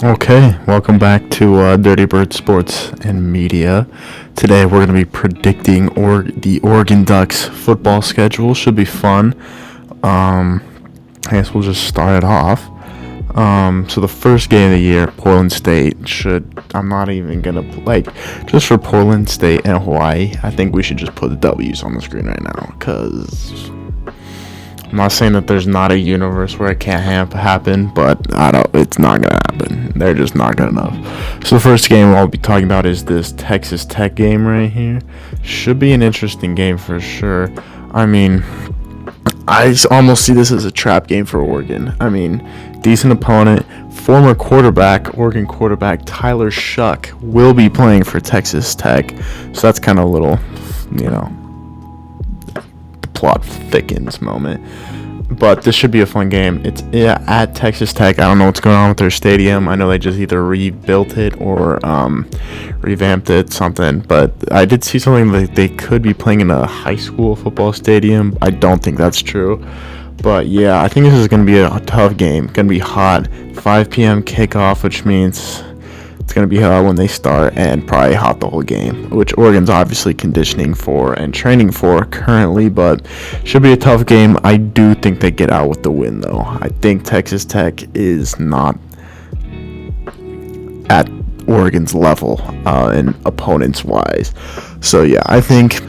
Okay, welcome back to Dirty Bird Sports and Media. Today we're going to be predicting the Oregon Ducks football schedule. Should be fun. I guess we'll just start it off. So the first game of the year, Portland State I'm not even going to, just for Portland State and Hawaii, I think we should just put the W's on the screen right now, because I'm not saying that there's not a universe where it can't happen, but it's not going to happen. They're just not good enough. So the first game I'll be talking about is this Texas Tech game right here. Should be an interesting game for sure. I mean, I almost see this as a trap game for Oregon. I mean, decent opponent. Former Oregon quarterback Tyler Shuck will be playing for Texas Tech. So that's kind of a little, the plot thickens moment. But this should be a fun game. It's at Texas Tech. I don't know what's going on with their stadium. I know they just either rebuilt it or revamped it, something. But I did see something that they could be playing in a high school football stadium. I don't think that's true. But yeah, I think this is going to be a tough game. Going to be hot. 5 p.m. kickoff, which means it's going to be hot when they start, and probably hot the whole game, which Oregon's obviously conditioning for and training for currently, but should be a tough game. I do think they get out with the win, though. I think Texas Tech is not at Oregon's level in opponents-wise. So, yeah, I think,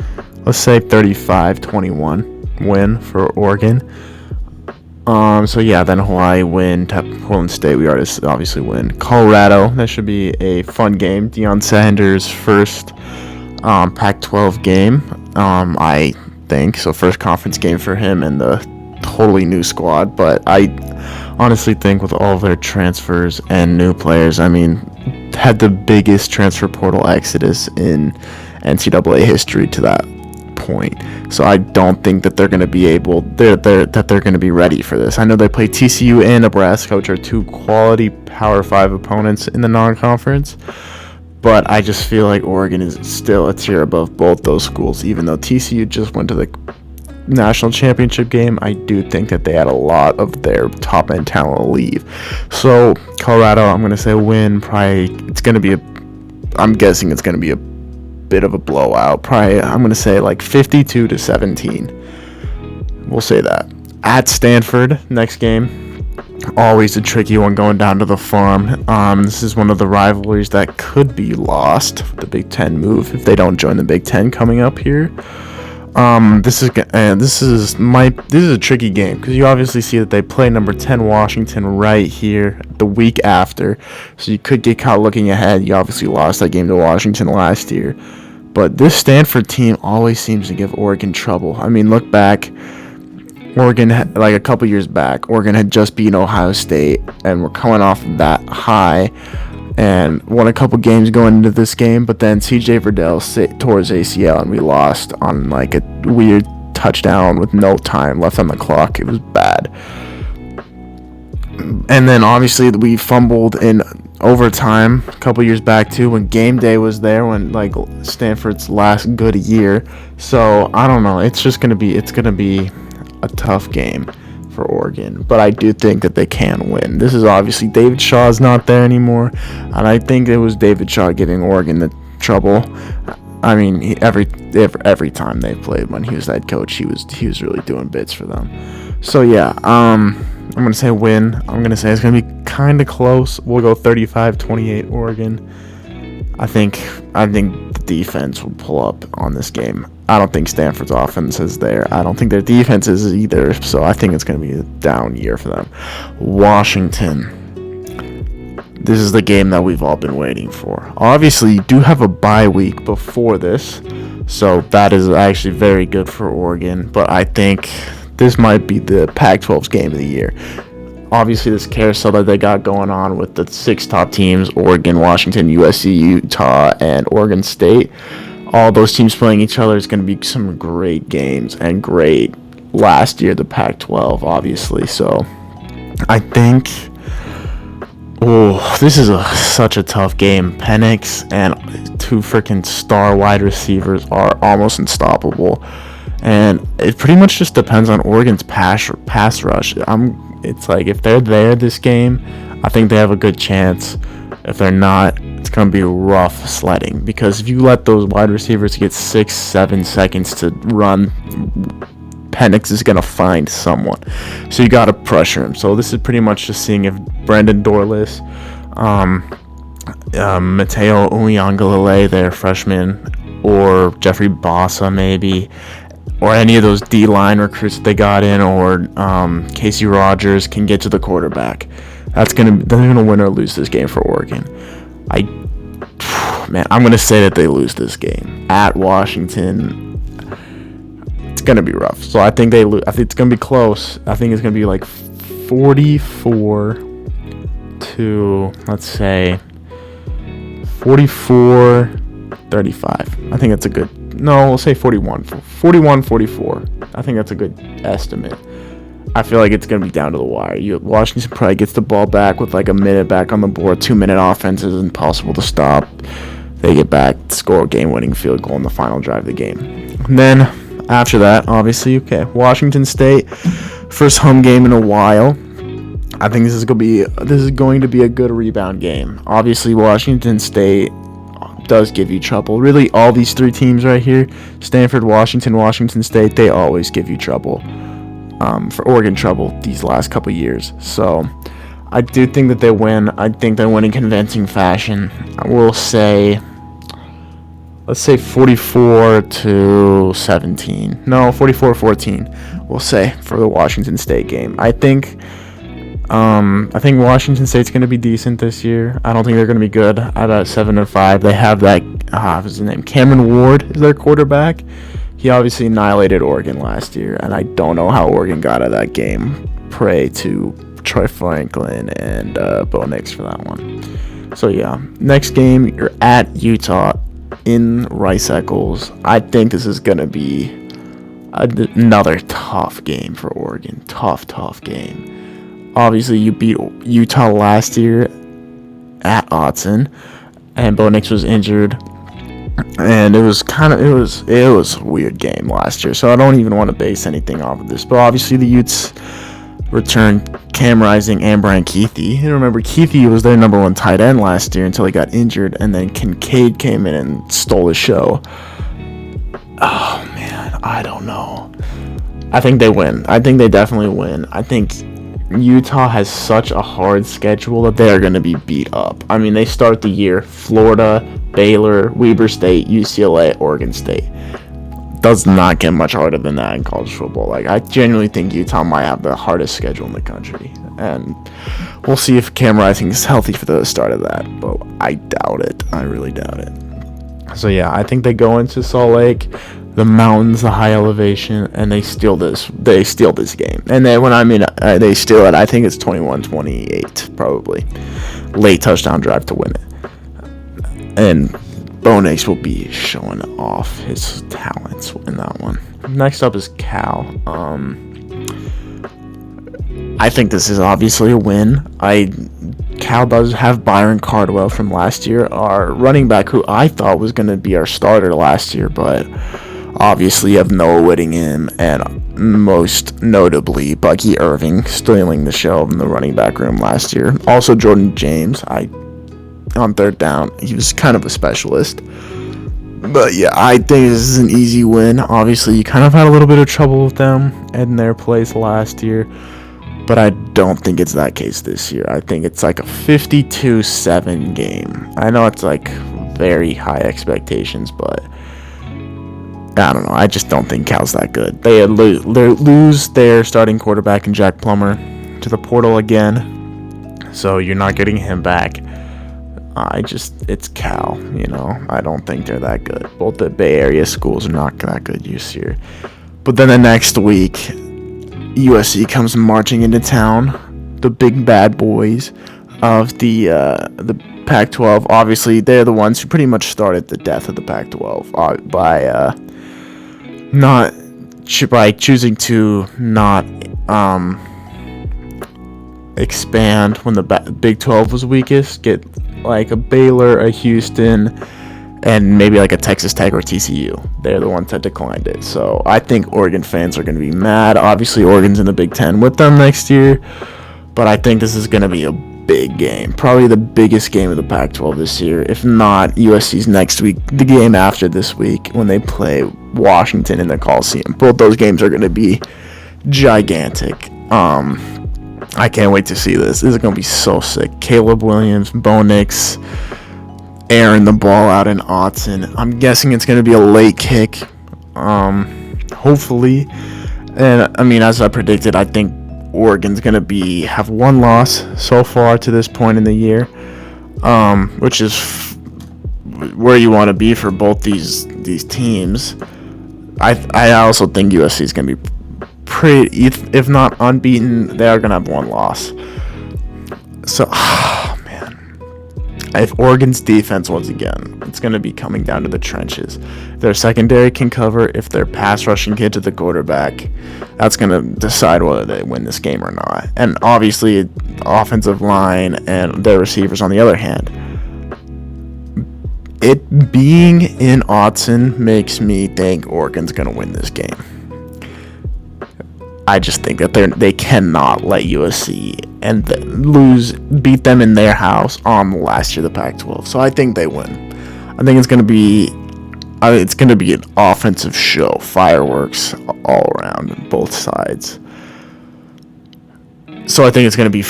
let's say 35-21 win for Oregon. Then Hawaii win. Portland State, we already obviously win. Colorado, that should be a fun game. Deion Sanders' first Pac-12 game, I think. So first conference game for him and the totally new squad. But I honestly think with all of their transfers and new players, had the biggest transfer portal exodus in NCAA history to that point. So I don't think that they're going to be they're going to be ready for this. I know they play TCU and Nebraska, which are two quality Power 5 opponents in the non-conference, but I just feel like Oregon is still a tier above both those schools. Even though TCU just went to the national championship game, I do think that they had a lot of their top end talent leave. So Colorado, I'm going to say win. I'm guessing it's going to be a bit of a blowout. Probably, I'm going to say 52-17. We'll say that. At Stanford, next game. Always a tricky one going down to the farm. This is one of the rivalries that could be lost. The Big Ten move if they don't join the Big Ten coming up here. This is a tricky game because you obviously see that they play number 10 Washington right here the week after, so you could get caught looking ahead. You obviously lost that game to Washington last year, but this Stanford team always seems to give Oregon trouble. Look back, Oregon a couple years back, Oregon had just beaten Ohio State and we're coming off of that high and won a couple games going into this game, but then CJ Verdell tore his ACL and we lost on a weird touchdown with no time left on the clock. It was bad. And then obviously we fumbled in overtime a couple years back too when game day was there, when Stanford's last good year. So I don't know, it's gonna be a tough game for Oregon, but I do think that they can win. This is obviously David Shaw's not there anymore, and I think it was David Shaw giving Oregon the trouble. Every time they played when he was head coach, he was really doing bits for them. So yeah, I'm gonna say win. I'm gonna say it's gonna be kind of close. We'll go 35-28 Oregon. I think the defense will pull up on this game. I don't think Stanford's offense is there. I don't think their defense is either. So I think it's going to be a down year for them. Washington. This is the game that we've all been waiting for. Obviously, you do have a bye week before this, so that is actually very good for Oregon. But I think this might be the Pac-12's game of the year. Obviously, this carousel that they got going on with the 6 top teams, Oregon, Washington, USC, Utah, and Oregon State, all those teams playing each other is going to be some great games, and great last year, the Pac-12, obviously. So I think, this is such a tough game. Penix and 2 freaking star wide receivers are almost unstoppable. And it pretty much just depends on Oregon's pass rush. It's if they're there this game, I think they have a good chance. If they're not, it's going to be rough sledding, because if you let those wide receivers get 6-7 seconds to run, Penix is going to find someone. So you got to pressure him. So this is pretty much just seeing if Brendan Dorless, Mateo Uiagalelei, their freshman, or Jeffrey Bossa maybe, or any of those D-line recruits that they got in, or Casey Rogers can get to the quarterback. They're gonna win or lose this game for Oregon. I'm gonna say that they lose this game at Washington. It's gonna be rough. So I think they lose. I think it's gonna be close. I think it's gonna be like 44 to, let's say, 44-35. I think that's a good. No, we'll say 41-44. I think that's a good estimate. I feel like it's going to be down to the wire. Washington probably gets the ball back with like a minute back on the board. 2-minute offense is impossible to stop. They get back, score a game-winning field goal in the final drive of the game. And then after that, obviously, Washington State, first home game in a while. I think this is going to be a good rebound game. Obviously, Washington State does give you trouble. Really, all these three teams right here, Stanford, Washington State, they always give you trouble. For Oregon trouble these last couple years. So I do think that they win. I think they win in convincing fashion. I will say, let's say 44-17. No, 44-14. We'll say for the Washington State game. I think Washington State's going to be decent this year. I don't think they're going to be good at 7-5. They have that. What's his name? Cameron Ward is their quarterback. He obviously annihilated Oregon last year, and I don't know how Oregon got out of that game. Pray to Troy Franklin and Bo Nix for that one. So, yeah. Next game, you're at Utah in Rice-Eccles. I think this is going to be another tough game for Oregon. Tough game. Obviously, you beat Utah last year at Autzen, and Bo Nix was injured. And it was a weird game last year, so I don't even want to base anything off of this. But obviously the Utes returned Cam Rising and Brian Keithy. And remember, Keithy was their number one tight end last year until he got injured, and then Kincaid came in and stole the show. Oh man, I don't know. I think they win. I think they definitely win. I think Utah has such a hard schedule that they are going to be beat up. I mean, they start the year Florida, Baylor, Weber State, UCLA, Oregon State. Does not get much harder than that in college football. Like, I genuinely think Utah might have the hardest schedule in the country. And we'll see if Cam Rising is healthy for the start of that. But I doubt it. I really doubt it. So, yeah, I think they go into Salt Lake, the mountains, the high elevation, and they steal this game. And then they steal it, I think it's 21-28, probably. Late touchdown drive to win it. And Bo Nix will be showing off his talents in that one. Next up is Cal. I think this is obviously a win. Cal does have Byron Cardwell from last year, our running back, who I thought was going to be our starter last year, but obviously you have Noah Whittingham and most notably Bucky Irving stealing the show in the running back room last year. Also Jordan James, on third down, he was kind of a specialist. But yeah, I think this is an easy win. Obviously, you kind of had a little bit of trouble with them in their place last year, but I don't think it's that case this year. I think it's like a 52-7 game. I know it's like very high expectations, but I don't know. I just don't think Cal's that good. They lose their starting quarterback in Jack Plummer to the portal again, so you're not getting him back. It's Cal, I don't think they're that good. Both the Bay Area schools are not that good this year. But then the next week, USC comes marching into town, the big bad boys of the Pac-12. Obviously, they're the ones who pretty much started the death of the Pac-12 by choosing to not expand when the Big 12 was weakest. Get like a Baylor, a Houston, and maybe like a Texas Tech or TCU. They're the ones that declined it. So I think Oregon fans are going to be mad. Obviously, Oregon's in the Big 10 with them next year, but I think this is going to be a big game, probably the biggest game of the Pac-12 this year. If not, USC's next week, the game after this week when they play Washington in the Coliseum. Both those games are going to be gigantic. I can't wait to see this. This is going to be so sick. Caleb Williams, Bo Nix, airing the ball out in Autzen. I'm guessing it's going to be a late kick, hopefully. And, I mean, as I predicted, I think Oregon's going to have one loss so far to this point in the year, which is where you want to be for both these teams. I also think USC is going to be pretty, if not unbeaten, they are going to have one loss. So, man, if Oregon's defense, once again, it's going to be coming down to the trenches. If their secondary can cover, if their pass rushing get to the quarterback, that's going to decide whether they win this game or not. And obviously, offensive line and their receivers on the other hand. It being in Autzen makes me think Oregon's going to win this game. I just think that they cannot let USC beat them in their house on the last year of the Pac-12. So I think they win. I think it's going to be an offensive show, fireworks all around on both sides. So I think it's going to be,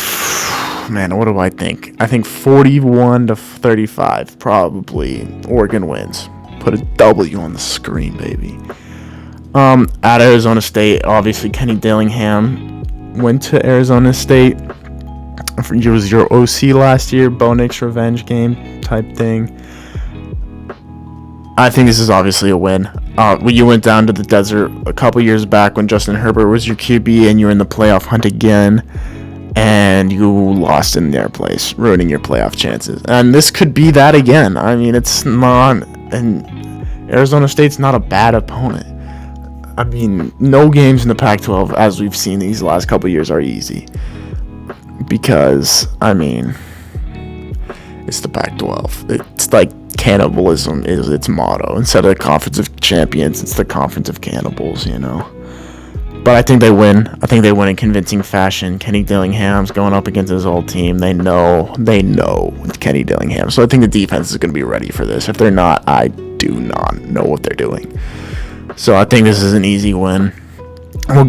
man, what do I think? I think 41-35 probably Oregon wins. Put a W on the screen, baby. At Arizona State, obviously Kenny Dillingham went to Arizona State. It was your OC last year, Bo Nix revenge game type thing. I think this is obviously a win. When you went down to the desert a couple years back when Justin Herbert was your QB and you were in the playoff hunt again, and you lost in their place, ruining your playoff chances. And this could be that again. I mean, it's not, and Arizona State's not a bad opponent. I mean, no games in the Pac-12, as we've seen these last couple years, are easy. Because, I mean, it's the Pac-12. It's like cannibalism is its motto. Instead of the Conference of Champions, it's the Conference of Cannibals, you know. But I think they win. I think they win in convincing fashion. Kenny Dillingham's going up against his old team. They know Kenny Dillingham. So I think the defense is going to be ready for this. If they're not, I do not know what they're doing. So I think this is an easy win. I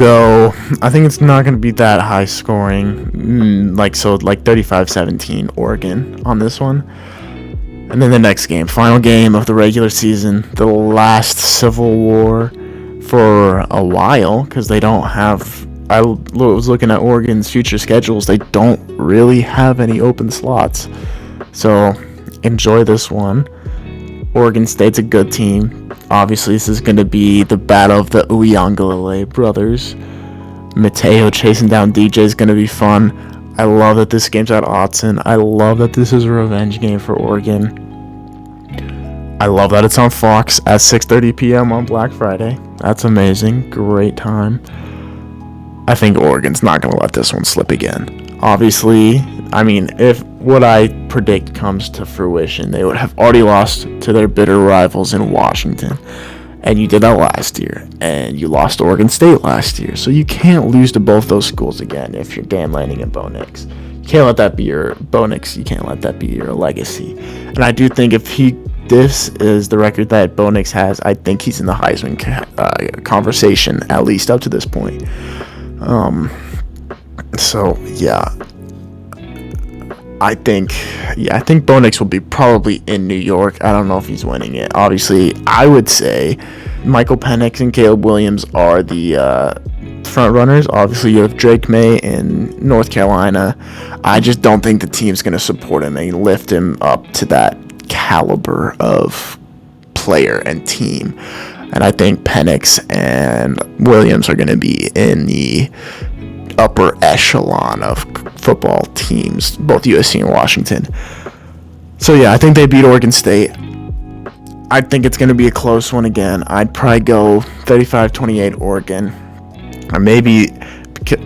think it's not going to be that high scoring, like 35-17 Oregon on this one. And then the next game, final game of the regular season, the last Civil War for a while, because they don't have, I was looking at Oregon's future schedules, they don't really have any open slots. So enjoy this one. Oregon State's a good team. Obviously, this is going to be the battle of the Uiagalelei brothers. Mateo chasing down DJ is going to be fun. I love that this game's at Autzen. I love that this is a revenge game for Oregon. I love that it's on Fox at 6:30 p.m. on Black Friday. That's amazing. Great time. I think Oregon's not going to let this one slip again. Obviously, I mean, if what I predict comes to fruition, they would have already lost to their bitter rivals in Washington. And you did that last year. And you lost to Oregon State last year. So you can't lose to both those schools again if you're Dan Lanning and Bo Nix. You can't let that be your Bo Nix. You can't let that be your legacy. And I do think this is the record that Bo Nix has, I think he's in the Heisman conversation, at least up to this point. So, yeah. I think Bo Nix will be probably in New York. I don't know if he's winning it. Obviously, I would say Michael Penix and Caleb Williams are the front runners. Obviously, you have Drake May in North Carolina. I just don't think the team's going to support him and lift him up to that caliber of player and team. And I think Penix and Williams are going to be in the upper echelon of football teams, both USC and Washington. So yeah, I think they beat Oregon State. I think it's going to be a close one again. I'd probably go 35-28 Oregon. Or maybe,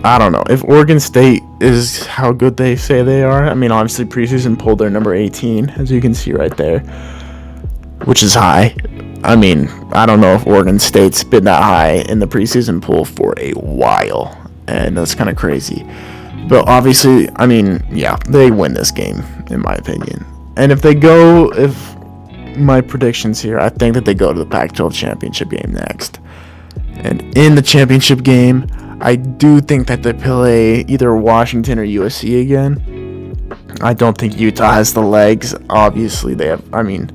I don't know, if Oregon State is how good they say they are. I mean, obviously preseason pulled their number 18, as you can see right there, which is high. I mean, I don't know if Oregon State's been that high in the preseason poll for a while. And that's kind of crazy. But obviously, I mean, yeah, they win this game, in my opinion. And if my predictions here, I think that they go to the Pac-12 championship game next. And in the championship game, I do think that they play either Washington or USC again. I don't think Utah has the legs. Obviously, they have, I mean,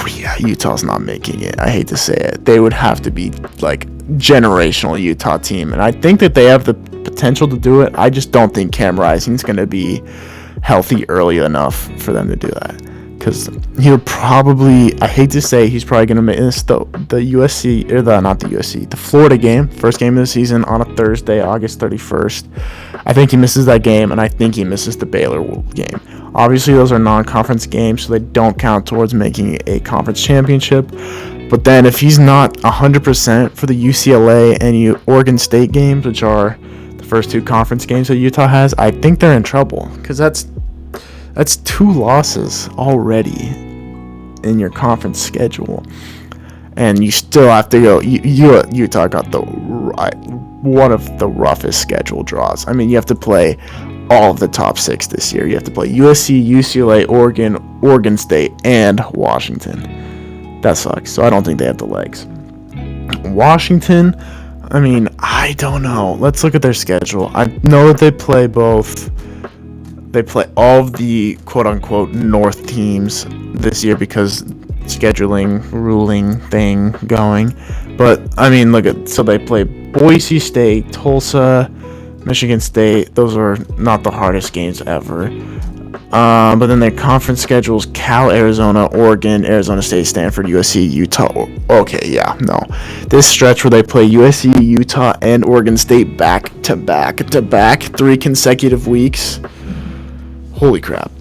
yeah, Utah's not making it. I hate to say it. They would have to be like generational Utah team. And I think that they have the potential to do it. I just don't think Cam Rising's going to be healthy early enough for them to do that. Because he'll probably, I hate to say, he's probably going to miss the USC, or the Florida game, first game of the season on a Thursday, August 31st. I think he misses that game, and I think he misses the Baylor game. Obviously, those are non-conference games, so they don't count towards making a conference championship. But then if he's not 100% for the UCLA and Oregon State games, which are the first two conference games that Utah has, I think they're in trouble, because that's 2 losses already in your conference schedule, and you still have to go. Utah got one of the roughest schedule draws. I mean, you have to play all of the top 6 this year. You have to play USC, UCLA, Oregon State, and Washington. That sucks. So I don't think they have the legs. Washington, I mean, I don't know. Let's look at their schedule. I know that they play all of the quote-unquote North teams this year because scheduling ruling thing going. But, I mean, so they play Boise State, Tulsa, Michigan State. Those are not the hardest games ever. But then their conference schedules: Cal, Arizona, Oregon, Arizona State, Stanford, USC, Utah. Okay, yeah, no. This stretch where they play USC, Utah, and Oregon State back to back 3 consecutive weeks. Holy crap.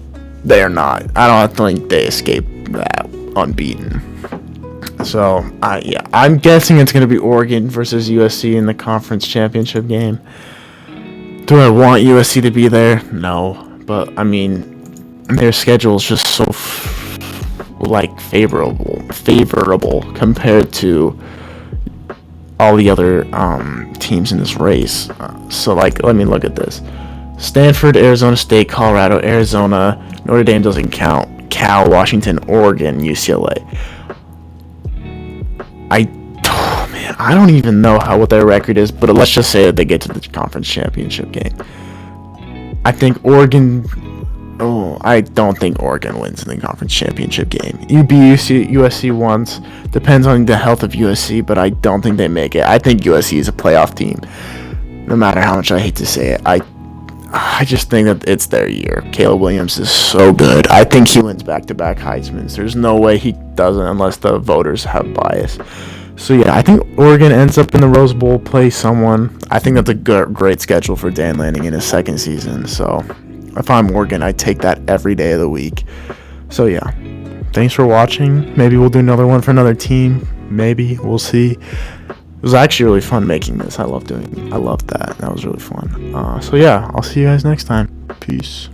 They are not. I don't think they escape that unbeaten. So, I'm guessing it's going to be Oregon versus USC in the conference championship game. Do I want USC to be there? No. But, I mean, their schedule is just so, favorable compared to all the other teams in this race. So, let me look at this. Stanford, Arizona State, Colorado, Arizona, Notre Dame doesn't count. Cal, Washington, Oregon, UCLA. I don't even know what their record is, but let's just say that they get to the conference championship game. I think Oregon. I don't think Oregon wins in the conference championship game. You beat USC once. Depends on the health of USC, but I don't think they make it. I think USC is a playoff team. No matter how much I hate to say it, I just think that it's their year. Caleb Williams is so good. I think he wins back-to-back Heismans. There's no way he doesn't unless the voters have bias. So, yeah, I think Oregon ends up in the Rose Bowl, play someone. I think that's a great schedule for Dan Lanning in his second season. So, if I'm Oregon, I take that every day of the week. So, yeah, thanks for watching. Maybe we'll do another one for another team. Maybe. We'll see. It was actually really fun making this. I loved that. That was really fun. So, yeah, I'll see you guys next time. Peace.